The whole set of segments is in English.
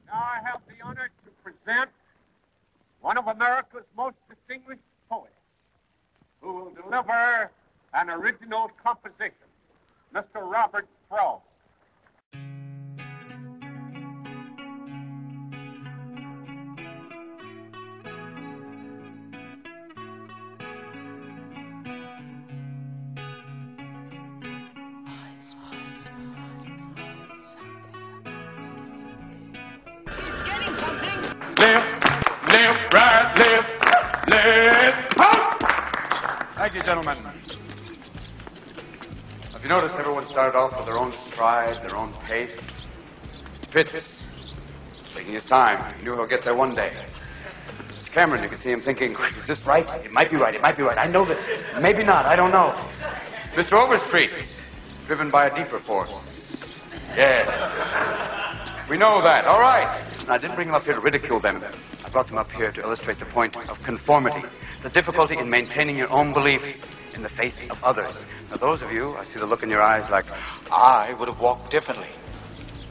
Now I have the honor to present one of America's most distinguished poets who will deliver an original composition, Mr. Robert Frost. Left, right, left, out! Thank you, gentlemen. If you notice, everyone started off with their own stride, their own pace. Mr. Pitts, taking his time. He knew he'll get there one day. Mr. Cameron, you can see him thinking, is this right? It might be right, it might be right. I know that. Maybe not, I don't know. Mr. Overstreet, driven by a deeper force. Yes. We know that, all right. And I didn't bring them up here to ridicule them. I brought them up here to illustrate the point of conformity, the difficulty in maintaining your own beliefs in the face of others. Now, those of you, I see the look in your eyes like, I would have walked differently.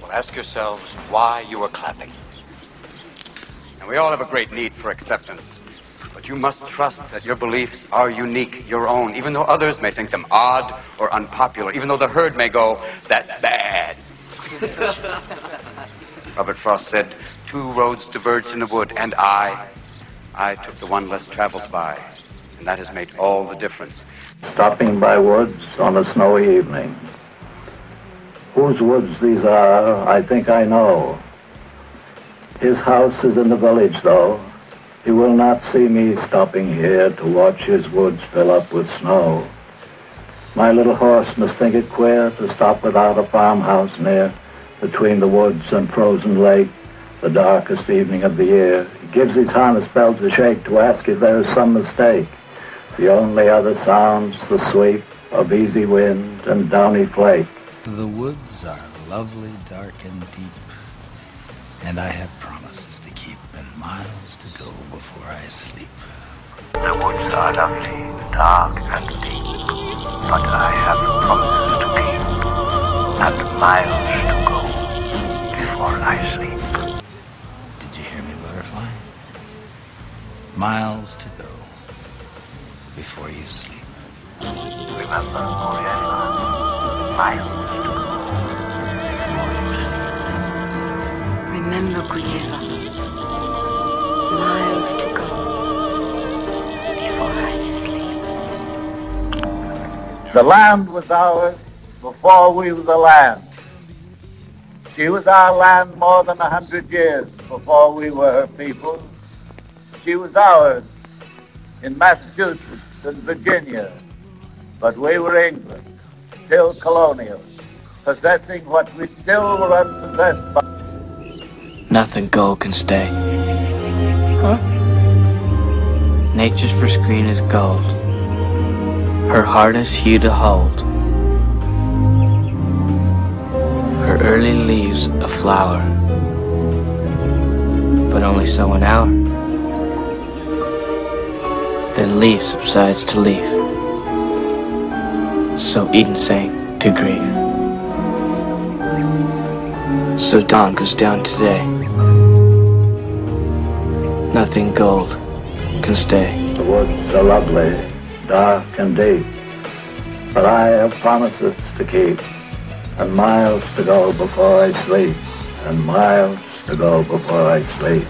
Well, ask yourselves why you were clapping. And we all have a great need for acceptance. But you must trust that your beliefs are unique, your own, even though others may think them odd or unpopular, even though the herd may go, that's bad. Robert Frost said, 2 roads diverged in the wood, and I took the one less traveled by. And that has made all the difference. Stopping by woods on a snowy evening. Whose woods these are, I think I know. His house is in the village, though. He will not see me stopping here to watch his woods fill up with snow. My little horse must think it queer to stop without a farmhouse near, between the woods and frozen lake, the darkest evening of the year. He gives his harness bells a shake to ask if there is some mistake. The only other sounds the sweep of easy wind and downy flake. The woods are lovely, dark and deep, and I have promises to keep and miles to go before I sleep. The woods are lovely, dark and deep, but I have promises to keep and miles to go before I sleep. Did you hear me, butterfly? Miles to go before you sleep. Remember, Oriana, miles to go before you sleep. Remember, Guyeva, miles to go before I sleep. The land was ours before we were the land. She was our land more than 100 years before we were her people. She was ours in Massachusetts and Virginia, but we were England, still colonial, possessing what we still were unpossessed by. Nothing gold can stay. Huh? Nature's first green is gold. Her hardest hue to hold. Her early leaves a flower, but only so an hour. Then leaf subsides to leaf, so Eden sank to grief. So dawn goes down today. Nothing gold can stay. The woods are lovely, dark and deep, but I have promises to keep, and miles to go before I sleep, and miles to go before I sleep.